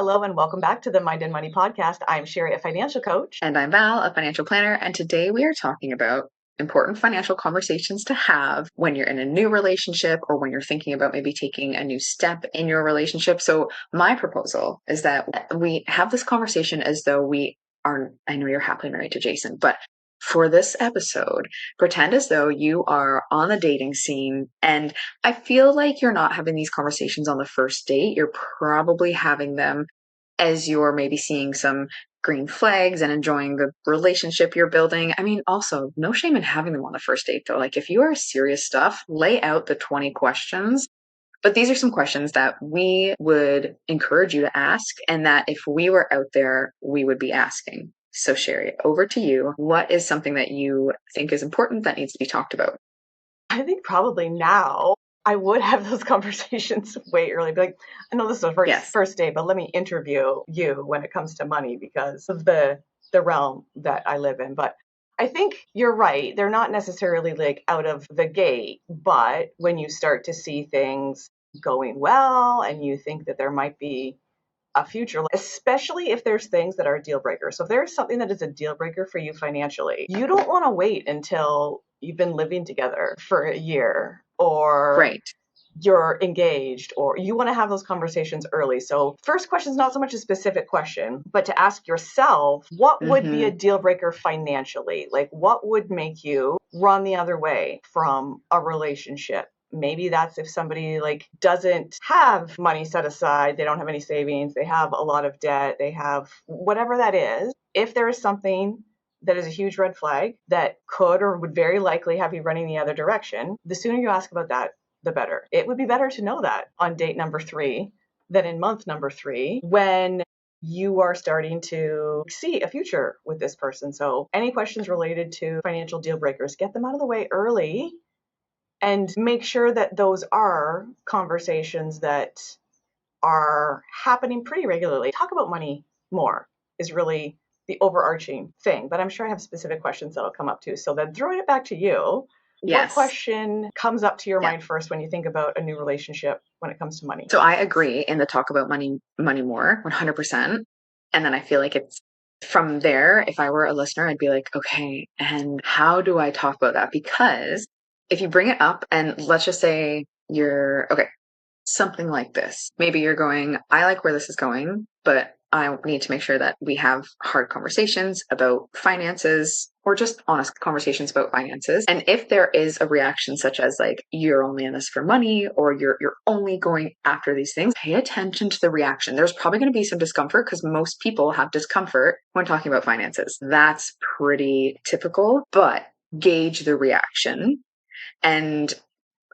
Hello and welcome back to the Mind and Money podcast. I'm Sherry, a financial coach. And I'm Val, a financial planner. And today we are talking about important financial conversations to have when you're in a new relationship or when you're thinking about maybe taking a new step in your relationship. So my proposal is that we have this conversation as though we are, I know you're happily married to Jason, but for this episode, pretend as though you are on the dating scene. And I feel like you're not having these conversations on the first date. You're probably having them as you're maybe seeing some green flags and enjoying the relationship you're building. I mean, also, no shame in having them on the first date, though. Like, if you are serious stuff, lay out the 20 questions. But these are some questions that we would encourage you to ask, and that if we were out there, we would be asking. So, Sherry, over to you. What is something that you think is important that needs to be talked about? I think probably now I would have those conversations way early. Be like, I know this is a first day, but let me interview you when it comes to money because of the realm that I live in. But I think you're right. They're not necessarily like out of the gate, but when you start to see things going well and you think that there might be a future, especially if there's things that are deal breakers. So if there's something that is a deal breaker for you financially, you don't want to wait until you've been living together for a year or you're engaged, or you want to have those conversations early. So first question is not so much a specific question, but to ask yourself, what would be a deal breaker financially? Like, what would make you run the other way from a relationship? Maybe that's if somebody like doesn't have money set aside, they don't have any savings, they have a lot of debt, they have whatever that is. If there is something that is a huge red flag that could or would very likely have you running the other direction, the sooner you ask about that, the better. It would be better to know that on date number 3 than in month number 3 when you are starting to see a future with this person. So any questions related to financial deal breakers, get them out of the way early and make sure that those are conversations that are happening pretty regularly. Talk about money more is really the overarching thing, but I'm sure I have specific questions that'll come up too. So then throwing it back to you, what question comes up to your mind first when you think about a new relationship when it comes to money? So I agree in the talk about money more, 100%. And then I feel like it's from there, if I were a listener, I'd be like, okay, and how do I talk about that? Because if you bring it up and let's just say something like this, maybe you're going, I like where this is going, but I need to make sure that we have hard conversations about finances or just honest conversations about finances. And if there is a reaction such as like, you're only in this for money or you're only going after these things, pay attention to the reaction. There's probably going to be some discomfort because most people have discomfort when talking about finances. That's pretty typical, but gauge the reaction. And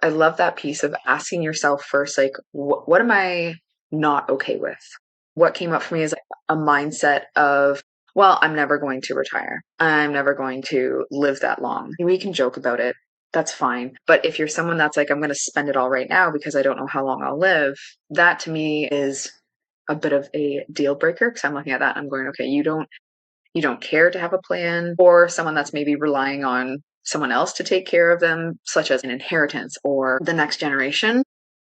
I love that piece of asking yourself first, like, what am I not okay with? What came up for me is like a mindset of, well, I'm never going to retire. I'm never going to live that long. We can joke about it. That's fine. But if you're someone that's like, I'm going to spend it all right now because I don't know how long I'll live, that to me is a bit of a deal breaker because I'm looking at that and I'm going, okay, you don't care to have a plan, or someone that's maybe relying on someone else to take care of them, such as an inheritance or the next generation.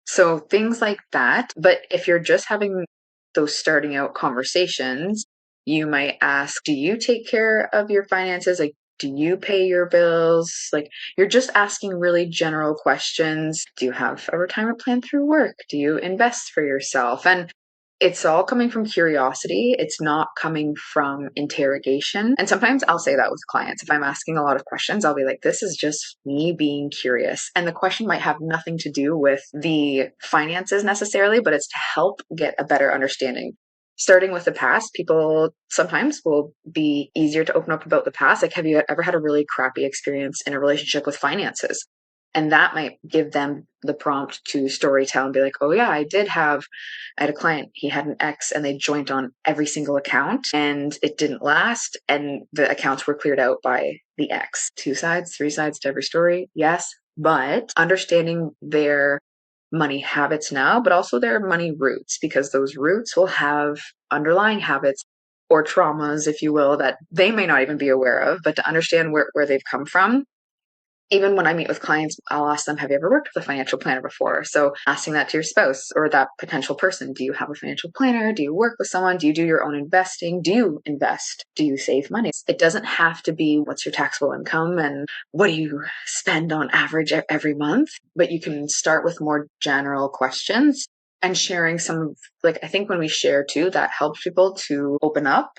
So things like that. But if you're just having those starting out conversations, you might ask, do you take care of your finances? Like, do you pay your bills? Like, you're just asking really general questions. Do you have a retirement plan through work? Do you invest for yourself? And it's all coming from curiosity. It's not coming from interrogation. And sometimes I'll say that with clients. If I'm asking a lot of questions, I'll be like, this is just me being curious. And the question might have nothing to do with the finances necessarily, but it's to help get a better understanding. Starting with the past, people sometimes will be easier to open up about the past. Like, have you ever had a really crappy experience in a relationship with finances? And that might give them the prompt to storytell and be like, oh yeah, I had a client, he had an ex and they joined on every single account and it didn't last. And the accounts were cleared out by the ex. 2 sides, 3 sides to every story. Yes. But understanding their money habits now, but also their money roots, because those roots will have underlying habits or traumas, if you will, that they may not even be aware of, but to understand where they've come from even when I meet with clients, I'll ask them, have you ever worked with a financial planner before? So asking that to your spouse or that potential person, do you have a financial planner? Do you work with someone? Do you do your own investing? Do you invest? Do you save money? It doesn't have to be what's your taxable income and what do you spend on average every month, but you can start with more general questions and sharing some, like, I think when we share too, that helps people to open up.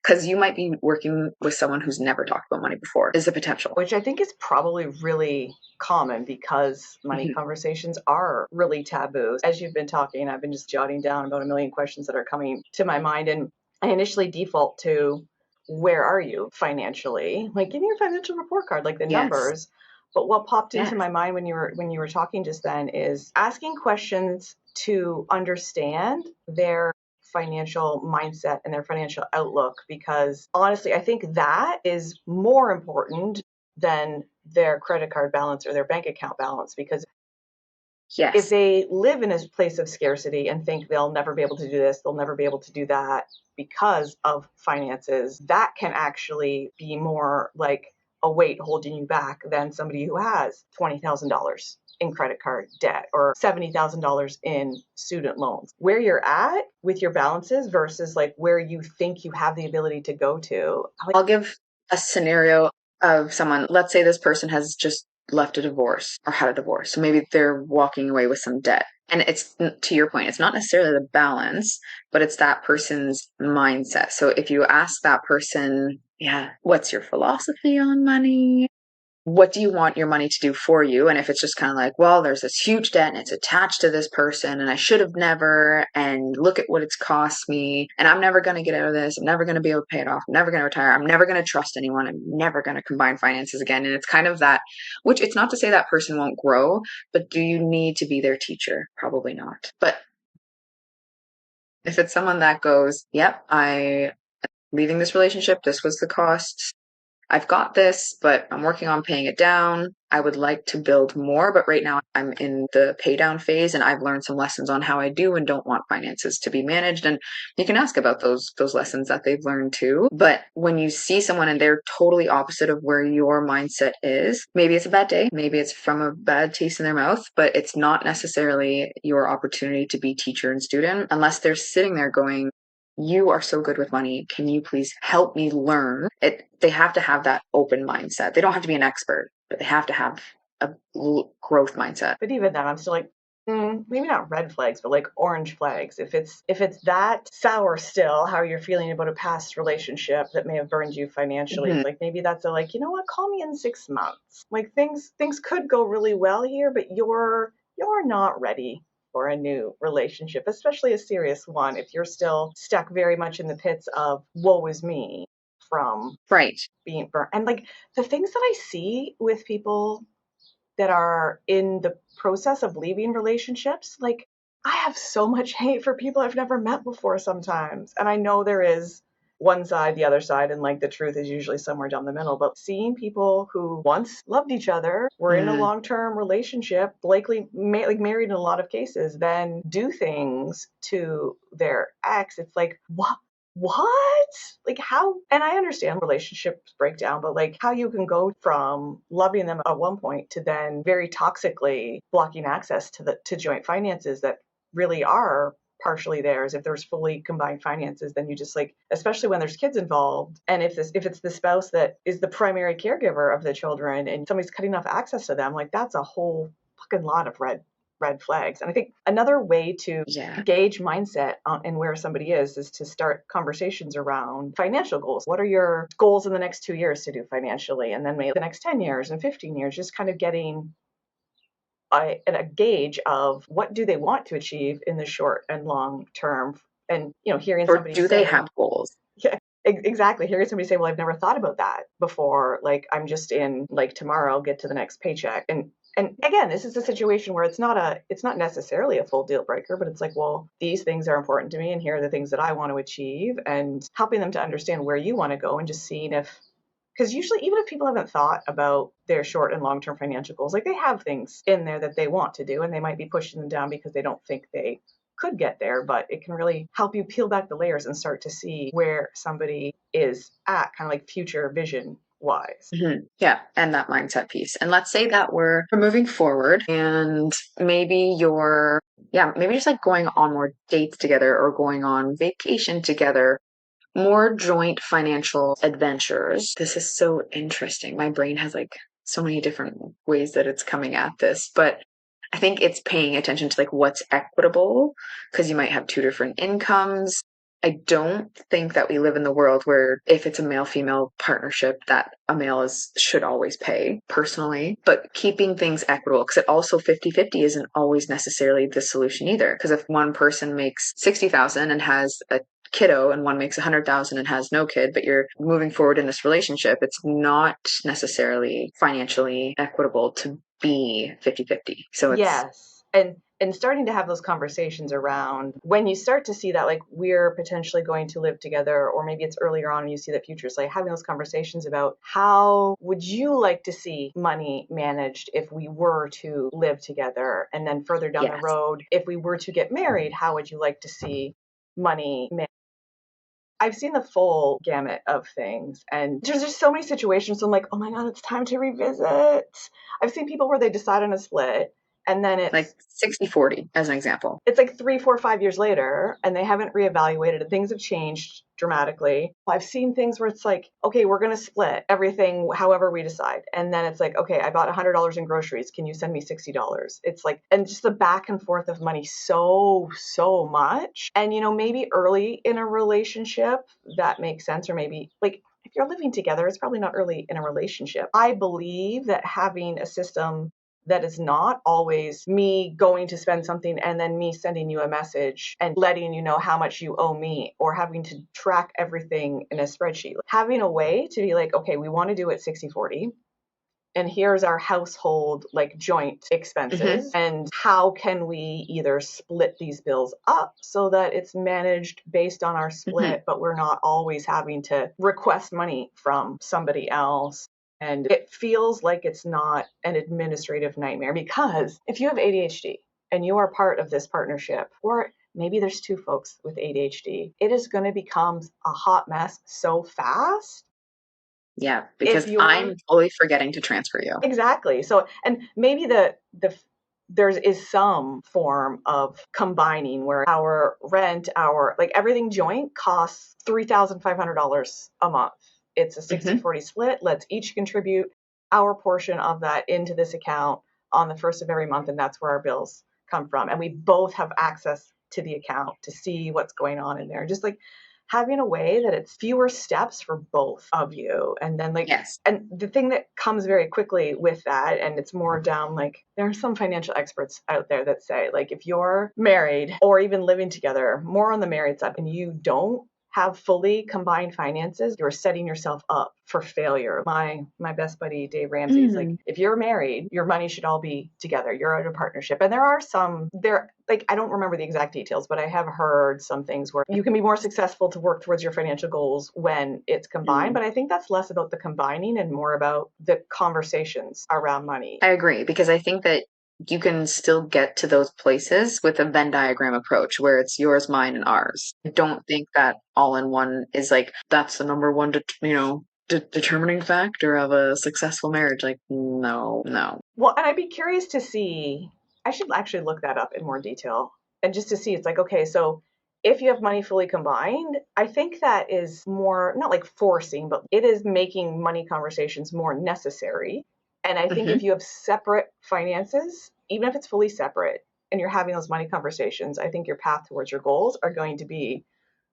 Because you might be working with someone who's never talked about money before, is the potential. Which I think is probably really common because money conversations are really taboo. As you've been talking, I've been just jotting down about a million questions that are coming to my mind. And I initially default to, where are you financially? Like, give me your financial report card, like the numbers. But what popped into my mind when you were talking just then is asking questions to understand their financial mindset and their financial outlook, because honestly, I think that is more important than their credit card balance or their bank account balance. Because if they live in a place of scarcity and think they'll never be able to do this, they'll never be able to do that because of finances, that can actually be more like a weight holding you back than somebody who has $20,000 in credit card debt or $70,000 in student loans. Where you're at with your balances versus like where you think you have the ability to go to. I'll give a scenario of someone, let's say this person has just left a divorce or had a divorce. So maybe they're walking away with some debt. And it's, to your point, it's not necessarily the balance, but it's that person's mindset. So if you ask that person, what's your philosophy on money? What do you want your money to do for you? And if it's just kind of like, well, there's this huge debt and it's attached to this person and I should have never, and look at what it's cost me, and I'm never going to get out of this. I'm never going to be able to pay it off. I'm never going to retire. I'm never going to trust anyone. I'm never going to combine finances again. And it's kind of that, which it's not to say that person won't grow, but do you need to be their teacher? Probably not. But if it's someone that goes, yep, I leaving this relationship, this was the cost. I've got this, but I'm working on paying it down. I would like to build more, but right now I'm in the pay down phase and I've learned some lessons on how I do and don't want finances to be managed. And you can ask about those lessons that they've learned too. But when you see someone and they're totally opposite of where your mindset is, maybe it's a bad day, maybe it's from a bad taste in their mouth, but it's not necessarily your opportunity to be teacher and student unless they're sitting there going, you are so good with money. Can you please help me learn it? They have to have that open mindset. They don't have to be an expert, but they have to have a growth mindset. But even then, I'm still like, maybe not red flags, but like orange flags. If it's that sour still, how you're feeling about a past relationship that may have burned you financially, it's like maybe that's a like, you know what, call me in 6 months. Like things could go really well here, but you're not ready for a new relationship, especially a serious one, if you're still stuck very much in the pits of woe is me from being burnt. And like the things that I see with people that are in the process of leaving relationships, like I have so much hate for people I've never met before sometimes. And I know there is one side, the other side, and like the truth is usually somewhere down the middle. But seeing people who once loved each other, were in a long-term relationship, likely like married in a lot of cases, then do things to their ex, it's like, what? Like how? And I understand relationships break down, but like how you can go from loving them at one point to then very toxically blocking access to joint finances that really are partially theirs. If there's fully combined finances, then you just like, especially when there's kids involved, and if it's the spouse that is the primary caregiver of the children and somebody's cutting off access to them, like that's a whole fucking lot of red flags. And I think another way to gauge mindset and where somebody is to start conversations around financial goals. What are your goals in the next 2 years to do financially? And then maybe the next 10 years and 15 years, just kind of getting a gauge of what do they want to achieve in the short and long term. And, hearing somebody say, they have goals? Yeah, exactly. Hearing somebody say, well, I've never thought about that before. Like, I'm just in, like, tomorrow, get to the next paycheck. And again, this is a situation where it's not necessarily a full deal breaker, but it's like, well, these things are important to me, and here are the things that I want to achieve, and helping them to understand where you want to go, and just seeing if, because usually even if people haven't thought about their short and long-term financial goals, like they have things in there that they want to do, and they might be pushing them down because they don't think they could get there, but it can really help you peel back the layers and start to see where somebody is at, kind of like future vision wise. Yeah. And that mindset piece. And let's say that we're moving forward and maybe maybe just like going on more dates together or going on vacation together, more joint financial adventures. This is so interesting. My brain has like so many different ways that it's coming at this, but I think it's paying attention to like what's equitable, because you might have two different incomes. I don't think that we live in the world where if it's a male-female partnership that a male should always pay, personally, but keeping things equitable, because it also 50-50 isn't always necessarily the solution either. Because if one person makes 60,000 and has a kiddo and one makes 100,000 and has no kid, but you're moving forward in this relationship, it's not necessarily financially equitable to be 50-50. So it's yes. And starting to have those conversations around when you start to see that like we're potentially going to live together, or maybe it's earlier on and you see the future. So like having those conversations about how would you like to see money managed if we were to live together, and then further down the road, if we were to get married, how would you like to see money managed? I've seen the full gamut of things, and there's just so many situations. So I'm like, oh my God, it's time to revisit. I've seen people where they decide on a split, and then it's like 60-40 as an example. It's like 3, 4, 5 years later, and they haven't reevaluated, and things have changed dramatically. I've seen things where it's like, okay, we're going to split everything however we decide. And then it's like, okay, I bought $100 in groceries. Can you send me $60? It's like, and just the back and forth of money so much. And, maybe early in a relationship, that makes sense. Or maybe like, if you're living together, it's probably not early in a relationship. I believe that having a system that is not always me going to spend something and then me sending you a message and letting you know how much you owe me, or having to track everything in a spreadsheet. Having a way to be like, okay, we want to do it 60-40. And here's our household like joint expenses, and how can we either split these bills up so that it's managed based on our split, but we're not always having to request money from somebody else. And it feels like it's not an administrative nightmare, because if you have ADHD and you are part of this partnership, or maybe there's two folks with ADHD, it is going to become a hot mess so fast. Yeah, because I'm fully forgetting to transfer you. Exactly. So, and maybe there is some form of combining where our rent, our like everything joint costs $3,500 a month. It's a 60-40 split. Let's each contribute our portion of that into this account on the first of every month, and that's where our bills come from. And we both have access to the account to see what's going on in there. Just like having a way that it's fewer steps for both of you. And then like, and the thing that comes very quickly with that, and it's more down, like there are some financial experts out there that say, like, if you're married or even living together, more on the married side, and you don't have fully combined finances, you're setting yourself up for failure. My best buddy, Dave Ramsey's like, if you're married, your money should all be together. You're in a partnership. And there are some there, like, I don't remember the exact details, but I have heard some things where you can be more successful to work towards your financial goals when it's combined. But I think that's less about the combining and more about the conversations around money. I agree, because I think that you can still get to those places with a Venn diagram approach where it's yours, mine, and ours. I don't think that all in one is like, that's the number one, determining factor of a successful marriage. Like, no. Well, and I'd be curious to see, I should actually look that up in more detail, and just to see, it's like, okay, so if you have money fully combined, I think that is more, not like forcing, but it is making money conversations more necessary. And I think if you have separate finances, even if it's fully separate, and you're having those money conversations, I think your path towards your goals are going to be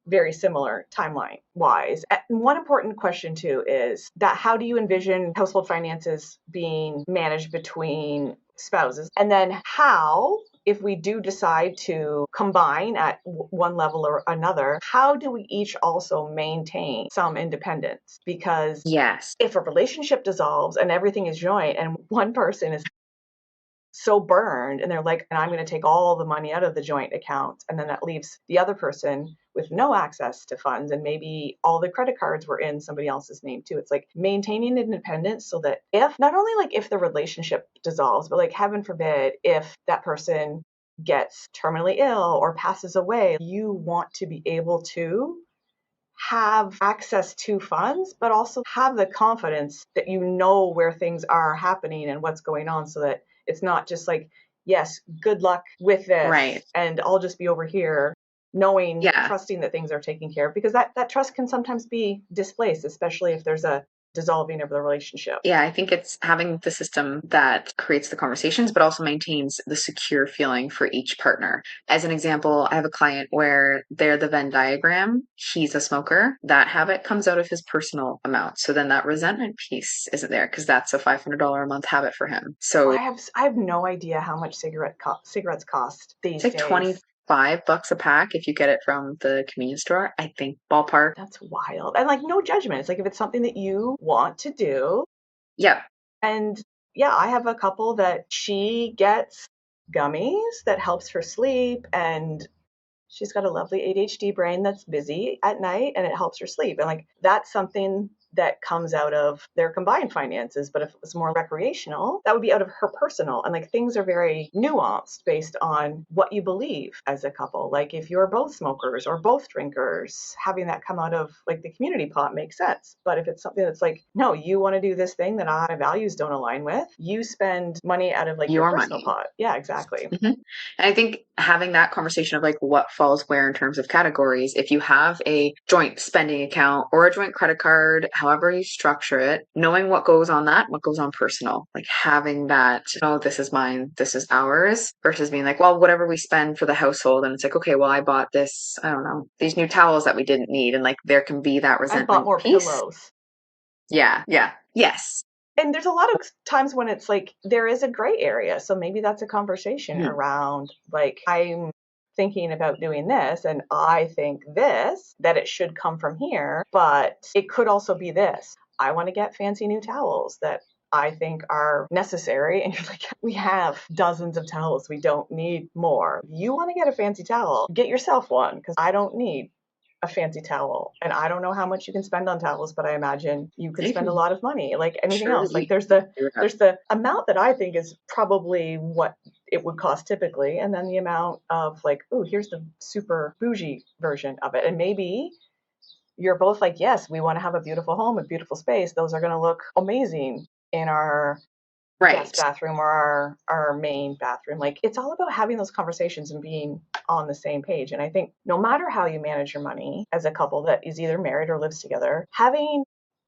very similar timeline wise. And one important question too is that how do you envision household finances being managed between spouses? And then how, if we do decide to combine at one level or another, how do we each also maintain some independence? Because if a relationship dissolves and everything is joint and one person is so burned and they're like, and I'm going to take all the money out of the joint account, and then that leaves the other person with no access to funds, and maybe all the credit cards were in somebody else's name too. It's like maintaining independence so that if not only like if the relationship dissolves, but like heaven forbid if that person gets terminally ill or passes away, you want to be able to have access to funds, but also have the confidence that you know where things are happening and what's going on, so that it's not just like, yes, good luck with this, right, and I'll just be over here knowing, trusting that things are taken care of, because that trust can sometimes be displaced, especially if there's a dissolving of the relationship. Yeah, I think it's having the system that creates the conversations, but also maintains the secure feeling for each partner. As an example, I have a client where they're the Venn diagram. He's a smoker. That habit comes out of his personal amount. So then that resentment piece isn't there because that's a $500 a month habit for him. So I have no idea how much cigarettes cost these it's like days. $25 a pack if you get it from the convenience store, I think, ballpark. That's wild. And like, no judgment. It's like, if it's something that you want to do. Yep. And yeah, I have a couple that she gets gummies that helps her sleep, and she's got a lovely ADHD brain that's busy at night, and it helps her sleep. And like, that's something that comes out of their combined finances. But if it was more recreational, that would be out of her personal. And like, things are very nuanced based on what you believe as a couple. Like, if you're both smokers or both drinkers, having that come out of like the community pot makes sense. But if it's something that's like, no, you want to do this thing that my values don't align with, you spend money out of like your personal pot. Yeah, exactly. Mm-hmm. And I think having that conversation of like what falls where in terms of categories, if you have a joint spending account or a joint credit card, however you structure it, knowing what goes on that, what goes on personal, like having that, oh, this is mine, this is ours, versus being like, well, whatever we spend for the household. And it's like, okay, well, I bought this, I don't know, these new towels that we didn't need. And like, there can be that resentment. I bought more pillows. Yeah. Yeah. Yes. And there's a lot of times when it's like, there is a gray area. So maybe that's a conversation around like, I'm thinking about doing this and I think this, that it should come from here, but it could also be this. I want to get fancy new towels that I think are necessary. And you're like, we have dozens of towels. We don't need more. You want to get a fancy towel, get yourself one, because I don't need a fancy towel. And I don't know how much you can spend on towels, but I imagine you could spend a lot of money, like anything else. Like, there's the amount that I think is probably what it would cost typically, and then the amount of like, ooh, here's the super bougie version of it. And maybe you're both like, yes, we want to have a beautiful home, a beautiful space. Those are going to look amazing in our guest bathroom or our main bathroom. Like, it's all about having those conversations and being on the same page. And I think no matter how you manage your money as a couple that is either married or lives together, having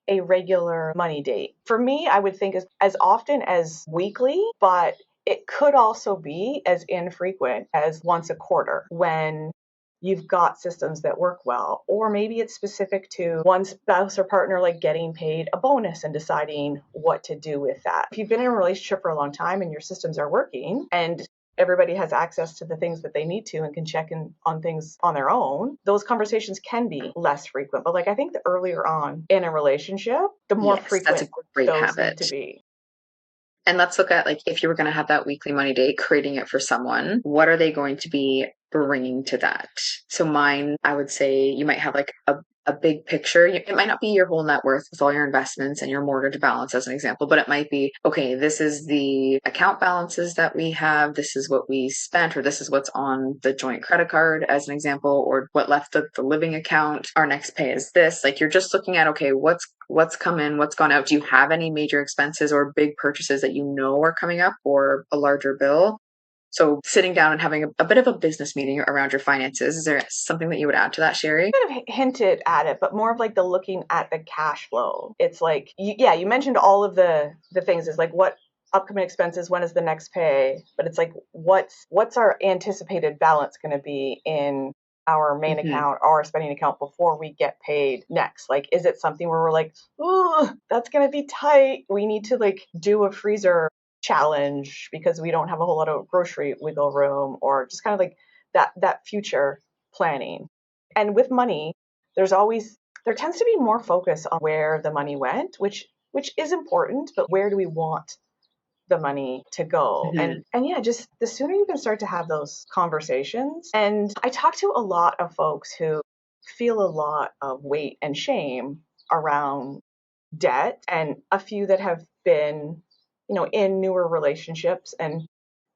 a regular money date, for me, I would think is as often as weekly, but it could also be as infrequent as once a quarter when you've got systems that work well. Or maybe it's specific to one spouse or partner, like getting paid a bonus and deciding what to do with that. If you've been in a relationship for a long time and your systems are working and everybody has access to the things that they need to and can check in on things on their own, those conversations can be less frequent. But like, I think the earlier on in a relationship, the more frequent that's a great those habit need to be. And let's look at, like, if you were going to have that weekly money date, creating it for someone, what are they going to be bringing to that? So mine, I would say you might have like a big picture. It might not be your whole net worth with all your investments and your mortgage balance as an example, but it might be, okay, this is the account balances that we have. This is what we spent, or this is what's on the joint credit card as an example, or what left of the living account. Our next pay is this. Like, you're just looking at, okay, what's come in, what's gone out. Do you have any major expenses or big purchases that you know are coming up, or a larger bill? So sitting down and having a bit of a business meeting around your finances. Is there something that you would add to that, Sherry? Kind of hinted at it, but more of like the looking at the cash flow. It's like, you mentioned all of the things. Is like, what upcoming expenses, when is the next pay? But it's like, what's our anticipated balance going to be in our main account or our spending account before we get paid next? Like, is it something where we're like, oh, that's going to be tight, we need to like do a freezer challenge because we don't have a whole lot of grocery wiggle room, or just kind of like that future planning. And with money, there tends to be more focus on where the money went, which is important, but where do we want the money to go? And yeah, just the sooner you can start to have those conversations. And I talk to a lot of folks who feel a lot of weight and shame around debt, and a few that have been, in newer relationships, and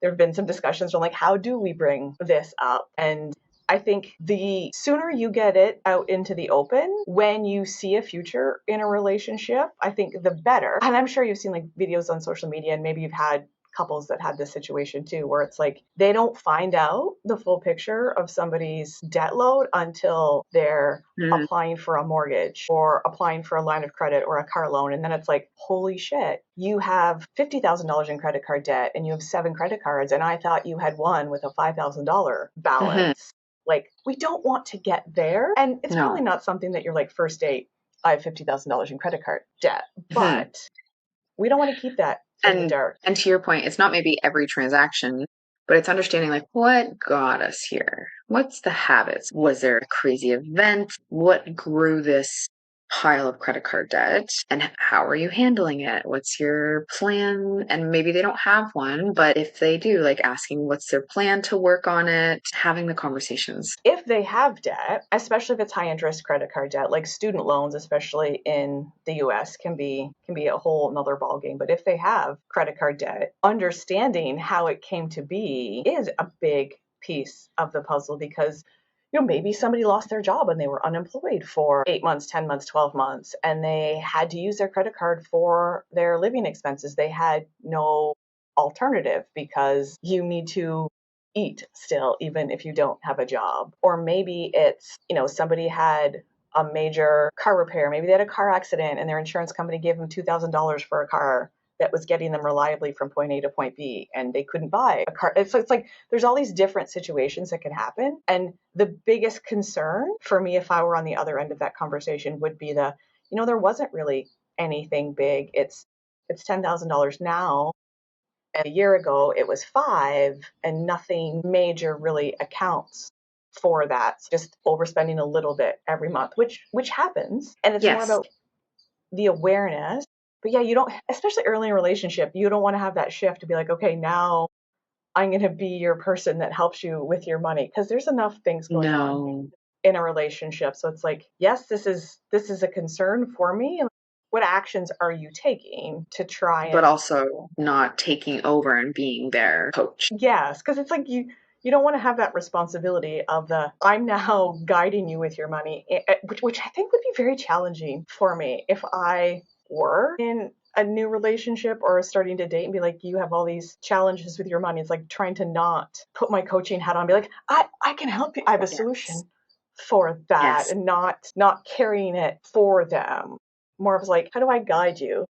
there have been some discussions on like, how do we bring this up? And I think the sooner you get it out into the open when you see a future in a relationship, I think the better. And I'm sure you've seen like videos on social media, and maybe you've had couples that had this situation too, where it's like they don't find out the full picture of somebody's debt load until they're applying for a mortgage or applying for a line of credit or a car loan. And then it's like, holy shit, you have $50,000 in credit card debt and you have 7 credit cards. And I thought you had one with a $5,000 balance. Like, we don't want to get there. And it's probably not something that you're like, first date, I have $50,000 in credit card debt, but we don't want to keep that in the dark. And to your point, it's not maybe every transaction, but it's understanding like what got us here. What's the habits? Was there a crazy event? What grew this pile of credit card debt? And how are you handling it? What's your plan? And maybe they don't have one, but if they do, like asking what's their plan to work on it, having the conversations. If they have debt, especially if it's high interest credit card debt, like student loans, especially in the US, can be a whole nother ballgame. But if they have credit card debt, understanding how it came to be is a big piece of the puzzle, because maybe somebody lost their job and they were unemployed for 8 months, 10 months, 12 months, and they had to use their credit card for their living expenses. They had no alternative because you need to eat still, even if you don't have a job. Or maybe it's, somebody had a major car repair. Maybe they had a car accident and their insurance company gave them $2,000 for a car that was getting them reliably from point A to point B, and they couldn't buy a car. It's like there's all these different situations that can happen. And the biggest concern for me, if I were on the other end of that conversation, would be there wasn't really anything big. It's $10,000 now. And a year ago, it was 5, and nothing major really accounts for that. So just overspending a little bit every month, which happens. And it's more about the awareness. But yeah, you don't, especially early in a relationship, you don't want to have that shift to be like, okay, now I'm going to be your person that helps you with your money, because there's enough things going on in a relationship. So it's like, yes, this is a concern for me. What actions are you taking to try but also not taking over and being their coach? Yes, because it's like you don't want to have that responsibility of I'm now guiding you with your money, which I think would be very challenging for me if I were in a new relationship or starting to date and be like, you have all these challenges with your money. It's like trying to not put my coaching hat on and be like, I can help you. I have a solution for that, and not carrying it for them. More of like, how do I guide you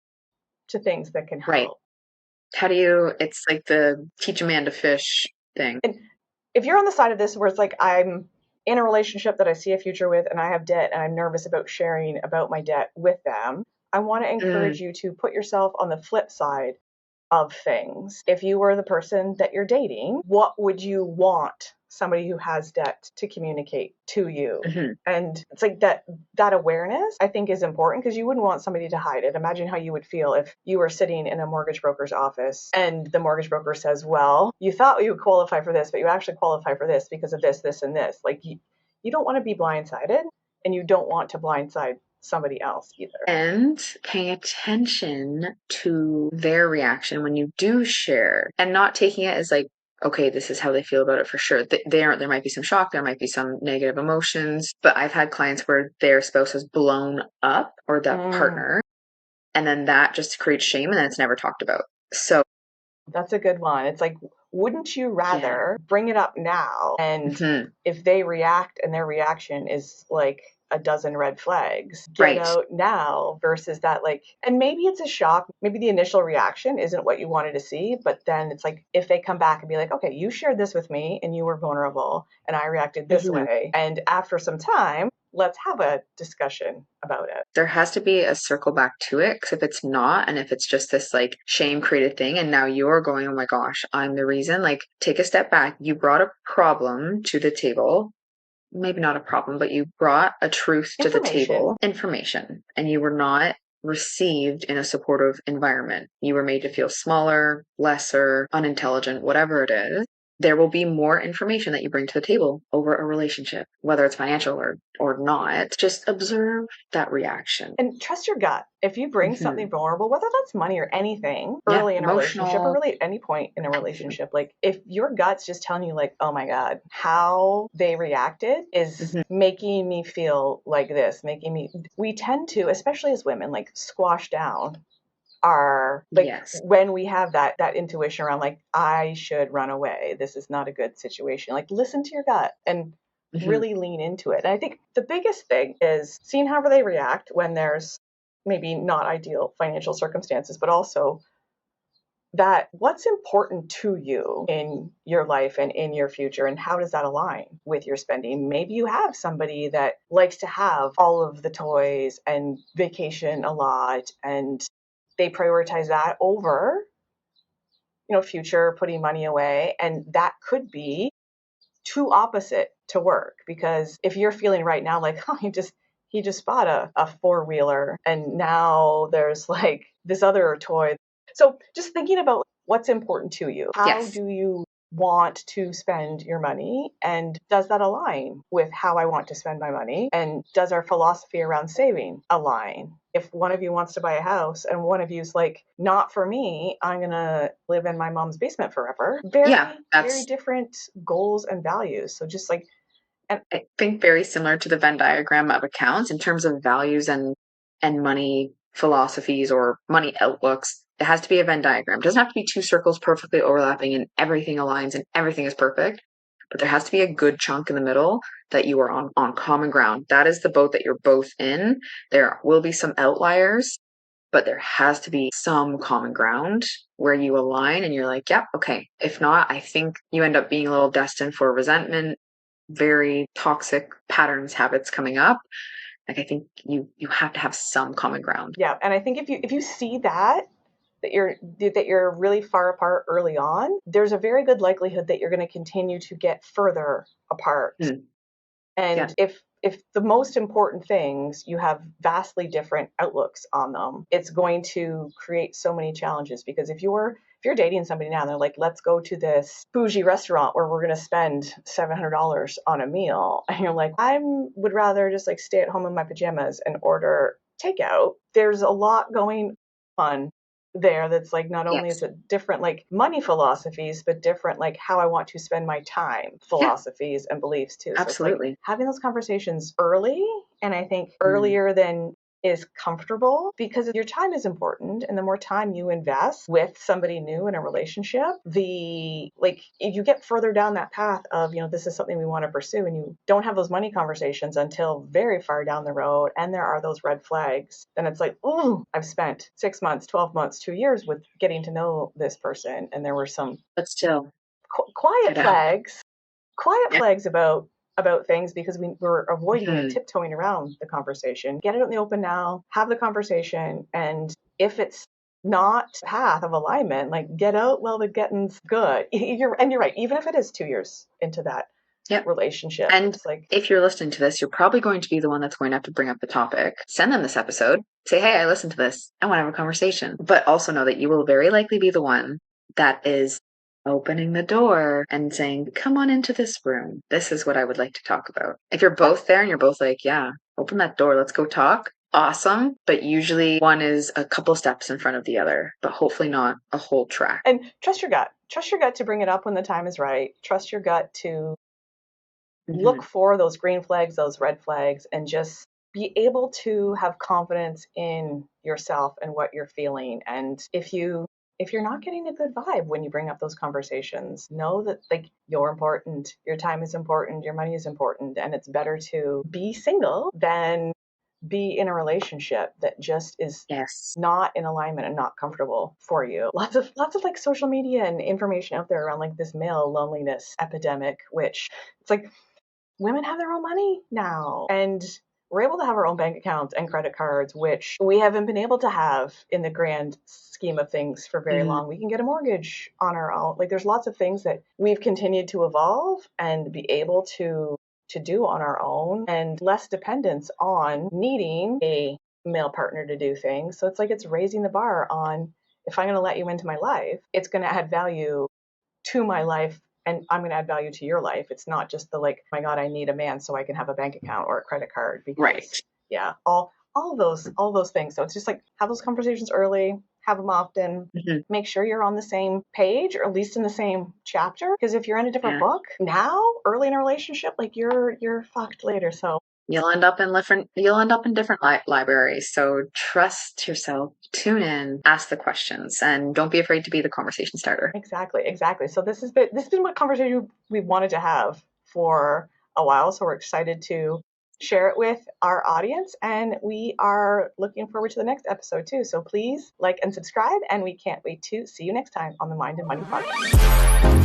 to things that can help? Right. It's like the teach a man to fish thing. And if you're on the side of this where it's like, I'm in a relationship that I see a future with and I have debt and I'm nervous about sharing about my debt with them, I want to encourage you to put yourself on the flip side of things. If you were the person that you're dating, what would you want somebody who has debt to communicate to you? And it's like that awareness, I think, is important, because you wouldn't want somebody to hide it. Imagine how you would feel if you were sitting in a mortgage broker's office and the mortgage broker says, well, you thought you would qualify for this, but you actually qualify for this because of this, this, and this. Like, you don't want to be blindsided, and you don't want to blindside somebody else either. And paying attention to their reaction when you do share, and not taking it as like, okay, this is how they feel about it for sure. There might be some shock, there might be some negative emotions, but I've had clients where their spouse has blown up, or that partner, and then that just creates shame, and then it's never talked about. So that's a good one. It's like, wouldn't you rather bring it up now? And if they react and their reaction is like a dozen red flags, get out now, versus that, like, and maybe it's a shock. Maybe the initial reaction isn't what you wanted to see, but then it's like, if they come back and be like, okay, you shared this with me and you were vulnerable and I reacted this way. And after some time, let's have a discussion about it. There has to be a circle back to it, because if it's not, and if it's just this like shame created thing, and now you're going, oh my gosh, I'm the reason, like, take a step back. You brought a problem to the table. Maybe not a problem, but you brought a truth to the table, information, and you were not received in a supportive environment. You were made to feel smaller, lesser, unintelligent, whatever it is. there will be more information that you bring to the table over a relationship, whether it's financial or not. Just observe that reaction. And trust your gut. If you bring something vulnerable, whether that's money or anything, early in a relationship or really at any point in a relationship, like if your gut's just telling you like, oh my God, how they reacted is making me feel like this, we tend to, especially as women, like squash down our like when we have that intuition around like I should run away, this is not a good situation, like listen to your gut and really lean into it. And I think the biggest thing is seeing how they react when there's maybe not ideal financial circumstances, but also that what's important to you in your life and in your future, and how does that align with your spending. Maybe you have somebody that likes to have all of the toys and vacation a lot, and they prioritize that over, future putting money away. And that could be too opposite to work, because if you're feeling right now like, oh, he just bought a four-wheeler and now there's like this other toy. So just thinking about what's important to you. How do you want to spend your money, and does that align with how I want to spend my money, and does our philosophy around saving align? If one of you wants to buy a house and one of you's like, not for me, I'm gonna live in my mom's basement forever, very different goals and values. So just like, and I think very similar to the Venn diagram of accounts in terms of values and money philosophies or money outlooks. It has to be a Venn diagram. It doesn't have to be two circles perfectly overlapping and everything aligns and everything is perfect, but there has to be a good chunk in the middle that you are on common ground. That is the boat that you're both in. There will be some outliers, but there has to be some common ground where you align and you're like, yeah, okay. If not, I think you end up being a little destined for resentment, very toxic patterns, habits coming up. Like I think you have to have some common ground. Yeah, and I think if you see that you're really far apart early on, there's a very good likelihood that you're going to continue to get further apart. And if the most important things, you have vastly different outlooks on them, it's going to create so many challenges. Because if you're dating somebody now and they're like, let's go to this bougie restaurant where we're going to spend $700 on a meal, and you're like, I would rather just like stay at home in my pajamas and order takeout, there's a lot going on there that's like, not only is it different like money philosophies, but different like how I want to spend my time philosophies and beliefs too. Absolutely. So it's like having those conversations early, and I think earlier than is comfortable, because your time is important, and the more time you invest with somebody new in a relationship, if you get further down that path of, this is something we want to pursue, and you don't have those money conversations until very far down the road, and there are those red flags, then it's like, ooh, I've spent 6 months, 12 months, 2 years with getting to know this person, and there were some but still quiet flags about things, because we're avoiding and tiptoeing around the conversation. Get it out in the open now, have the conversation, and if it's not path of alignment, like get out while the getting's good. You're right, even if it is 2 years into that relationship. And if you're listening to this, you're probably going to be the one that's going to have to bring up the topic. Send them this episode. Say, hey, I listened to this. I want to have a conversation. But also know that you will very likely be the one that is opening the door and saying, come on into this room. This is what I would like to talk about. If you're both there and you're both like, yeah, open that door. Let's go talk. Awesome. But usually one is a couple steps in front of the other, but hopefully not a whole track. And trust your gut. Trust your gut to bring it up when the time is right. Trust your gut to look for those green flags, those red flags, and just be able to have confidence in yourself and what you're feeling. And if you're not getting a good vibe when you bring up those conversations, know that like you're important, your time is important, your money is important, and it's better to be single than be in a relationship that just is not in alignment and not comfortable for you. Lots of like social media and information out there around like this male loneliness epidemic, which it's like women have their own money now, and we're able to have our own bank accounts and credit cards, which we haven't been able to have in the grand scheme of things for very long. We can get a mortgage on our own. Like there's lots of things that we've continued to evolve and be able to do on our own, and less dependence on needing a male partner to do things. So it's like it's raising the bar on, if I'm going to let you into my life, it's going to add value to my life and I'm going to add value to your life. It's not just the like, oh my God, I need a man so I can have a bank account or a credit card. Because yeah, all of those things. So it's just like, have those conversations early, have them often, make sure you're on the same page, or at least in the same chapter. Because if you're in a different book now, early in a relationship, like you're fucked later. So you'll end up in different libraries. So trust yourself, tune in, ask the questions, and don't be afraid to be the conversation starter. Exactly. So this has been what conversation we wanted to have for a while. So we're excited to share it with our audience, and we are looking forward to the next episode too. So please like and subscribe, and we can't wait to see you next time on the Mind and Money Podcast.